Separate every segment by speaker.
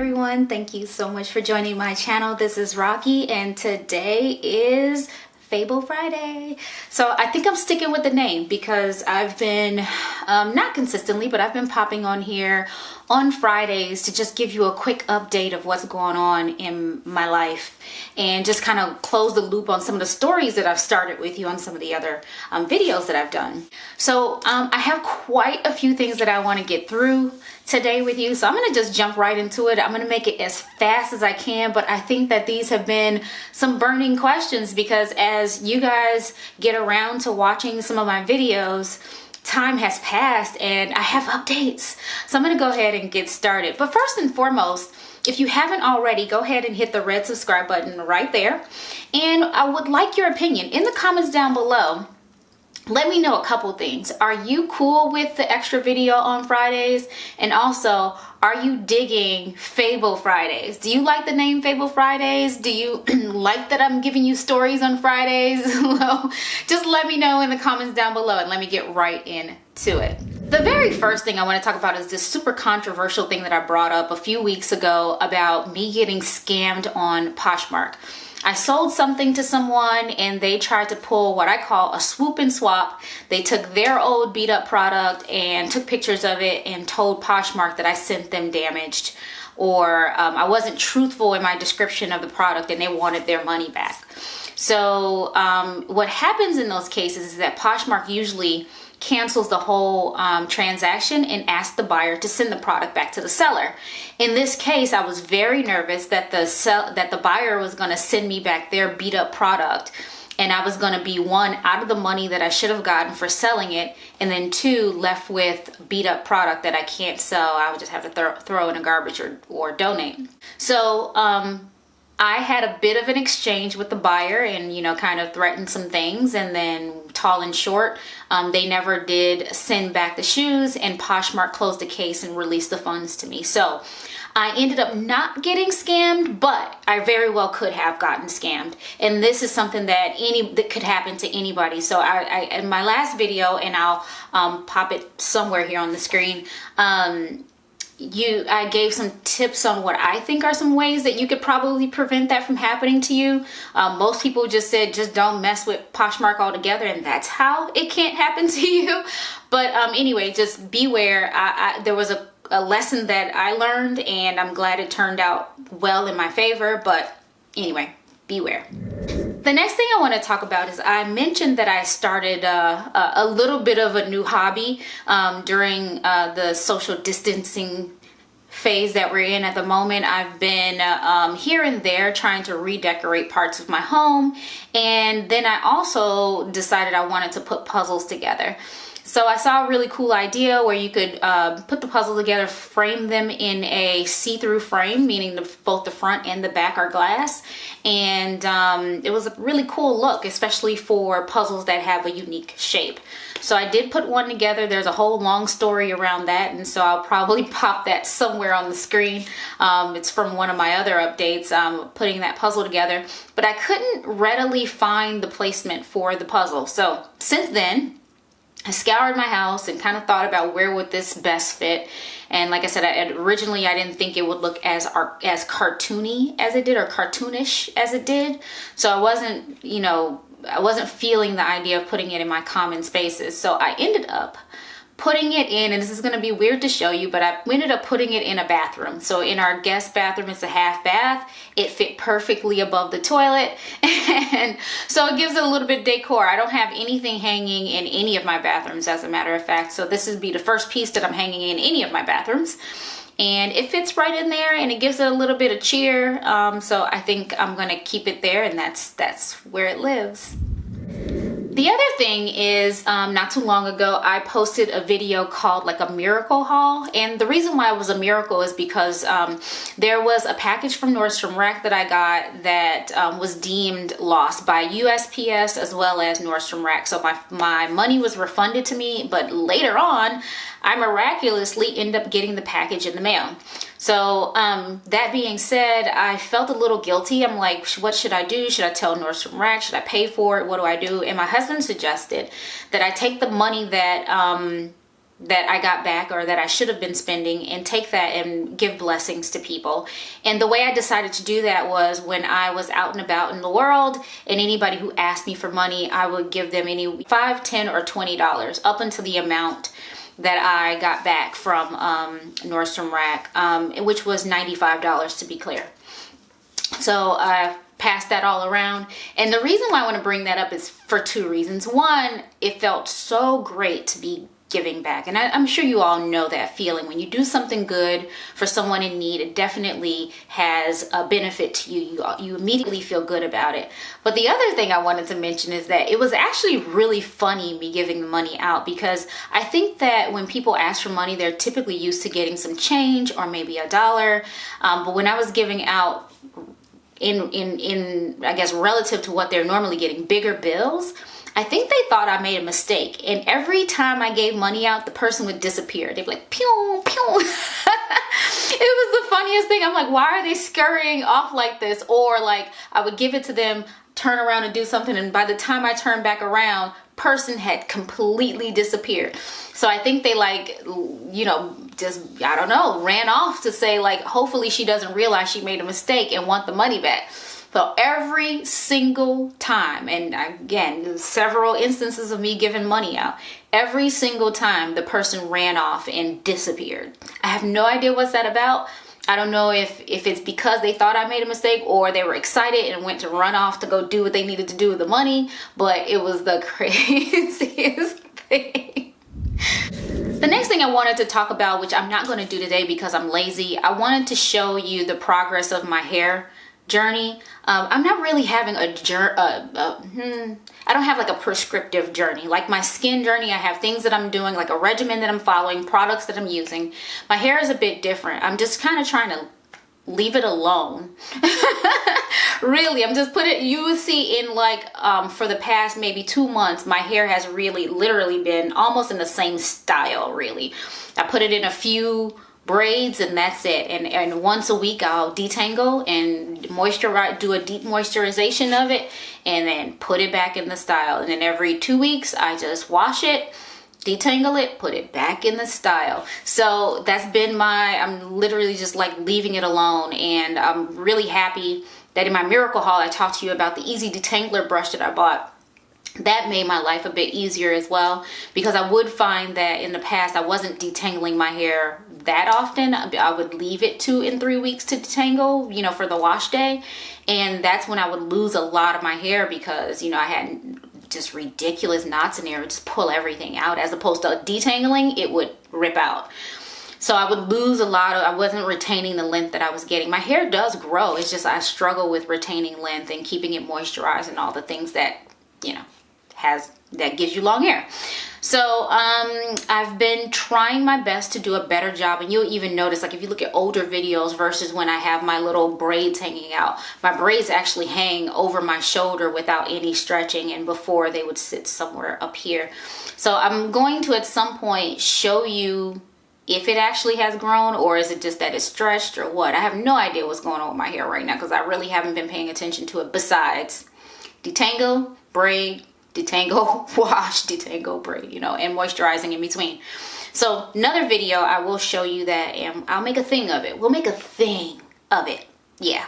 Speaker 1: everyone, thank you so much for joining my channel. This is Rocky and today is Fable Friday. So I think I'm sticking with the name because I've been, not consistently, but I've been popping on here on Fridays to just give you a quick update of what's going on in my life and just kind of close the loop on some of the stories that I've started with you on some of the other videos that I've done. So I have quite a few things that I want to get through today with you, so I'm going to just jump right into it. I'm going to make it as fast as I can, but I think that these have been some burning questions because as you guys get around to watching some of my videos, time has passed and I have updates. So I'm going to go ahead and get started. But first and foremost, if you haven't already, go ahead and hit the red subscribe button right there. And I would like your opinion in the comments down below. Let me know a couple things. Are you cool with the extra video on Fridays? And also, are you digging Fable Fridays? Do you like the name Fable Fridays? Do you like that I'm giving you stories on Fridays? Just let me know in the comments down below and let me get right into it. The very first thing I want to talk about is this super controversial thing that I brought up a few weeks ago about me getting scammed on Poshmark. I sold something to someone and they tried to pull what I call a swoop and swap. They took their old beat up product and took pictures of it and told Poshmark that I sent them damaged or I wasn't truthful in my description of the product and they wanted their money back. So what happens in those cases is that Poshmark usually cancels the whole transaction and asks the buyer to send the product back to the seller. In this case, I was very nervous that the buyer was going to send me back their beat up product and I was going to be one, out of the money that I should have gotten for selling it, and then two, left with beat up product that I can't sell. I would just have to throw in the garbage or donate. So I had a bit of an exchange with the buyer and, you know, kind of threatened some things, and then tall and short, they never did send back the shoes and Poshmark closed the case and released the funds to me. So I ended up not getting scammed, but I very well could have gotten scammed. And this is something that could happen to anybody. So I in my last video, and I'll pop it somewhere here on the screen, I gave some tips on what I think are some ways that you could probably prevent that from happening to you. Most people just said just don't mess with Poshmark altogether, and that's how it can't happen to you. But anyway, just beware. There was a lesson that I learned and I'm glad it turned out well in my favor, but anyway, beware. The next thing I want to talk about is I mentioned that I started a little bit of a new hobby during the social distancing phase that we're in at the moment. I've been here and there trying to redecorate parts of my home, and then I also decided I wanted to put puzzles together. So I saw a really cool idea where you could put the puzzle together, frame them in a see-through frame, meaning both the front and the back are glass. And it was a really cool look, especially for puzzles that have a unique shape. So I did put one together. There's a whole long story around that, and so I'll probably pop that somewhere on the screen. It's from one of my other updates, putting that puzzle together. But I couldn't readily find the placement for the puzzle. So since then, I scoured my house and kind of thought about where would this best fit. And like I said, originally I didn't think it would look as cartoony as it did, or cartoonish as it did. So I wasn't, I wasn't feeling the idea of putting it in my common spaces. So I ended up putting it in, and this is going to be weird to show you, but I ended up putting it in a bathroom. So in our guest bathroom, it's a half bath. It fit perfectly above the toilet, and so it gives it a little bit of decor. I don't have anything hanging in any of my bathrooms, as a matter of fact. So this would be the first piece that I'm hanging in any of my bathrooms. And it fits right in there, and it gives it a little bit of cheer. So I think I'm going to keep it there, and that's where it lives. The other thing is, not too long ago, I posted a video called like a miracle haul. And the reason why it was a miracle is because there was a package from Nordstrom Rack that I got that was deemed lost by USPS as well as Nordstrom Rack. So my money was refunded to me, but later on, I miraculously ended up getting the package in the mail. So that being said, I felt a little guilty. I'm like, what should I do? Should I tell Nordstrom Rack? Should I pay for it? What do I do? And my husband suggested that I take the money that that I got back or that I should have been spending and take that and give blessings to people. And the way I decided to do that was when I was out and about in the world, and anybody who asked me for money, I would give them any $5, $10, or $20 up until the amount that I got back from Nordstrom Rack, which was $95 to be clear. So I passed that all around. And the reason why I want to bring that up is for two reasons. One, it felt so great to be giving back. And I'm sure you all know that feeling. When you do something good for someone in need, it definitely has a benefit to you. You immediately feel good about it. But the other thing I wanted to mention is that it was actually really funny me giving the money out, because I think that when people ask for money, they're typically used to getting some change or maybe $1. But when I was giving out in I guess relative to what they're normally getting, bigger bills, I think they thought I made a mistake. And every time I gave money out, the person would disappear. They'd be like, pew, pew. It was the funniest thing. I'm like, why are they scurrying off like this? Or like, I would give it to them, turn around and do something, and by the time I turned back around, person had completely disappeared. So I think they like, you know, just, I don't know, ran off to say like, hopefully she doesn't realize she made a mistake and want the money back. So every single time, and again, several instances of me giving money out, every single time the person ran off and disappeared. I have no idea what's that about. I don't know if it's because they thought I made a mistake or they were excited and went to run off to go do what they needed to do with the money, but it was the craziest thing. The next thing I wanted to talk about, which I'm not going to do today because I'm lazy, I wanted to show you the progress of my hair journey. I'm not really having I don't have like a prescriptive journey. Like my skin journey, I have things that I'm doing, like a regimen that I'm following, products that I'm using. My hair is a bit different. I'm just kind of trying to leave it alone. Really, I'm just you will see in like for the past maybe 2 months, my hair has really literally been almost in the same style. Really, I put it in a few braids and that's it, and once a week I'll detangle and moisturize, do a deep moisturization of it, and then put it back in the style. And then every 2 weeks I just wash it, detangle it, put it back in the style. So that's been I'm literally just like leaving it alone. And I'm really happy that in my miracle haul I talked to you about the easy detangler brush that I bought. That made my life a bit easier as well, because I would find that in the past I wasn't detangling my hair that often. I would leave it 2 and 3 weeks to detangle, you know, for the wash day. And that's when I would lose a lot of my hair because, you know, I had just ridiculous knots in there. It would just pull everything out, as opposed to detangling, it would rip out. So I would lose a lot I wasn't retaining the length that I was getting. My hair does grow. It's just I struggle with retaining length and keeping it moisturized and all the things that, you know, that gives you long hair. So I've been trying my best to do a better job, and you'll even notice, like if you look at older videos versus when I have my little braids hanging out, my braids actually hang over my shoulder without any stretching, and before they would sit somewhere up here. So I'm going to at some point show you if it actually has grown, or is it just that it's stretched or what. I have no idea what's going on with my hair right now because I really haven't been paying attention to it, besides detangle, braid, detangle, wash, detangle, braid, you know, and moisturizing in between. So another video I will show you that, and I'll make a thing of it. We'll make a thing of it. Yeah.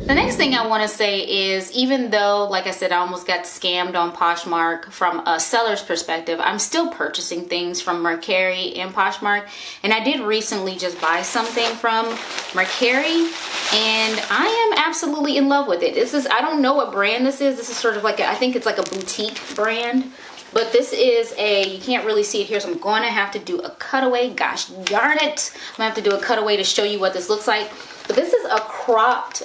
Speaker 1: The next thing I want to say is, even though, like I said, I almost got scammed on Poshmark from a seller's perspective, I'm still purchasing things from Mercari and Poshmark. And I did recently just buy something from Mercari, and I am absolutely in love with it. This is, I don't know what brand this is. This is sort of like I think it's like a boutique brand. But this is you can't really see it here, so I'm going to have to do a cutaway. Gosh darn it. I'm going to have to do a cutaway to show you what this looks like. But this is a cropped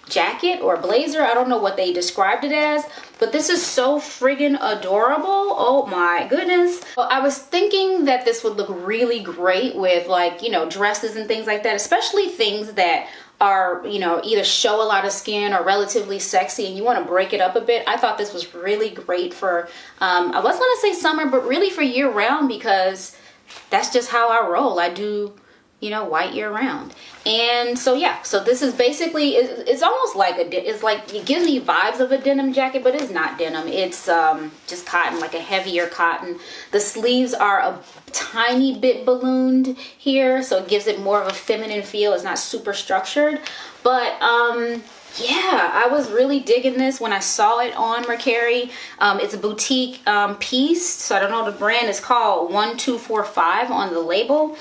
Speaker 1: jacket or blazer. I don't know what they described it as, but this is so friggin' adorable. Oh my goodness. Well, I was thinking that this would look really great with, like, you know, dresses and things like that, especially things that are, you know, either show a lot of skin or relatively sexy and you want to break it up a bit. I thought this was really great for, I was going to say summer, but really for year round, because that's just how I roll. I do you know, white year round. And so yeah, so this is basically, it's almost like it's like, it gives me vibes of a denim jacket, but it's not denim. It's just cotton, like a heavier cotton. The sleeves are a tiny bit ballooned here, so it gives it more of a feminine feel. It's not super structured, but yeah, I was really digging this when I saw it on Mercari. It's a boutique piece, so I don't know what the brand is called, 1245 on the label.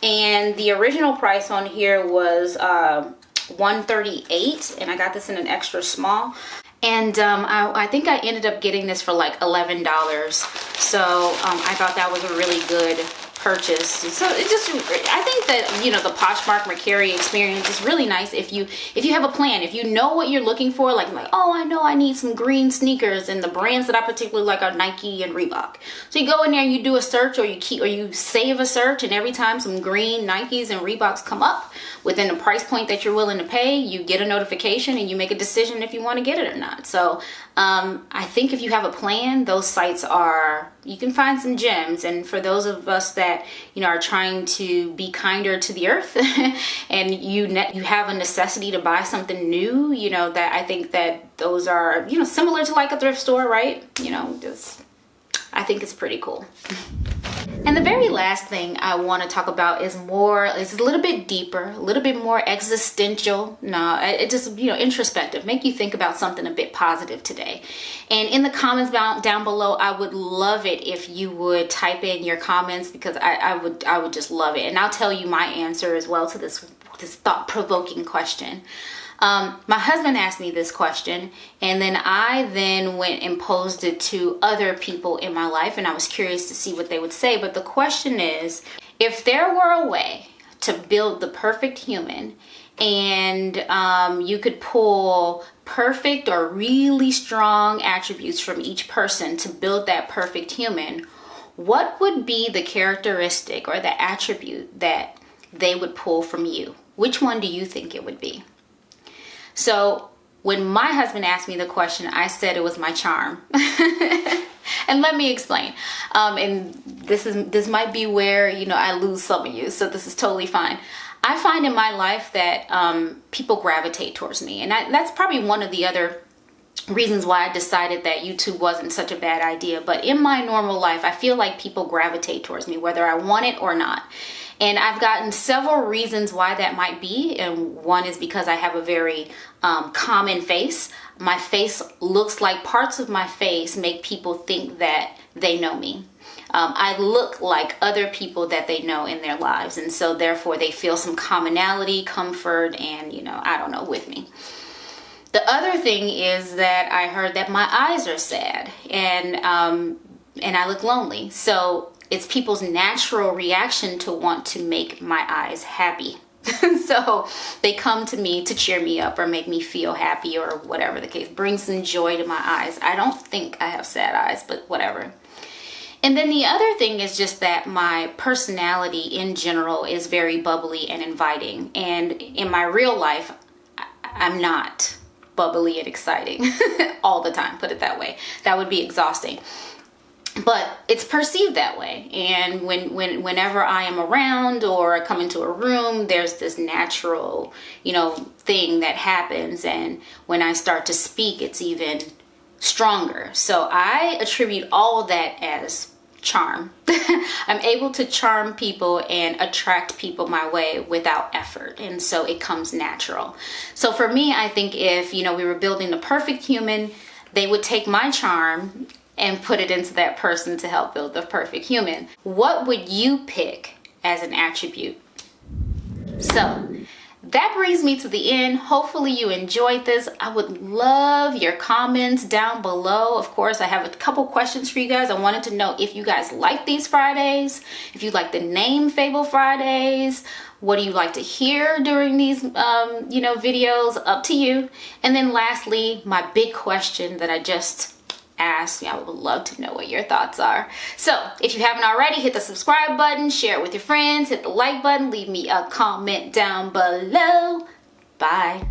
Speaker 1: And the original price on here was $138, and I got this in an extra small. And I think I ended up getting this for like $11. So I thought that was a really good purchase. So it just, I think that, you know, the Poshmark Mercari experience is really nice if you have a plan, if you know what you're looking for, like oh, I know I need some green sneakers, and the brands that I particularly like are Nike and Reebok. So you go in there and you do a search, or you save a search, and every time some green Nikes and Reeboks come up within the price point that you're willing to pay, you get a notification and you make a decision if you want to get it or not. So I think if you have a plan, those sites you can find some gems. And for those of us that, you know, are trying to be kinder to the earth and you have a necessity to buy something new, you know, that I think that those are, you know, similar to like a thrift store, right? You know, I think it's pretty cool. And the very last thing I want to talk about is a little bit deeper, a little bit more existential. No, it just, you know, introspective, make you think about something a bit positive today. And in the comments down below, I would love it if you would type in your comments, because I would just love it. And I'll tell you my answer as well to this thought-provoking question. My husband asked me this question, and then I went and posed it to other people in my life, and I was curious to see what they would say. But the question is, if there were a way to build the perfect human, and you could pull perfect or really strong attributes from each person to build that perfect human, what would be the characteristic or the attribute that they would pull from you? Which one do you think it would be? So when my husband asked me the question, I said it was my charm. And let me explain. And this might be where, you know, I lose some of you, so this is totally fine. I find in my life that people gravitate towards me, and that's probably one of the other reasons why I decided that YouTube wasn't such a bad idea. But in my normal life, I feel like people gravitate towards me, whether I want it or not. And I've gotten several reasons why that might be. And one is because I have a very common face. My face looks like parts of my face make people think that they know me. I look like other people that they know in their lives. And so therefore they feel some commonality, comfort, and, you know, I don't know, with me. The other thing is that I heard that my eyes are sad, and I look lonely. So it's people's natural reaction to want to make my eyes happy. So they come to me to cheer me up or make me feel happy, or whatever the case, bring some joy to my eyes. I don't think I have sad eyes, but whatever. And then the other thing is just that my personality in general is very bubbly and inviting. And in my real life, I'm not bubbly and exciting all the time, put it that way. That would be exhausting. But it's perceived that way. And whenever I am around or come into a room, there's this natural, you know, thing that happens. And when I start to speak, it's even stronger. So I attribute all of that as charm. I'm able to charm people and attract people my way without effort. And so it comes natural. So for me, I think if, you know, we were building the perfect human, they would take my charm and put it into that person to help build the perfect human. What would you pick as an attribute? So that brings me to the end. Hopefully you enjoyed this. I would love your comments down below. Of course, I have a couple questions for you guys. I wanted to know if you guys like these Fridays, if you like the name Fable Fridays. What do you like to hear during these, you know, videos? Up to you. And then lastly, my big question that I just asked, I would love to know what your thoughts are. So if you haven't already, hit the subscribe button, share it with your friends, hit the like button, leave me a comment down below. Bye.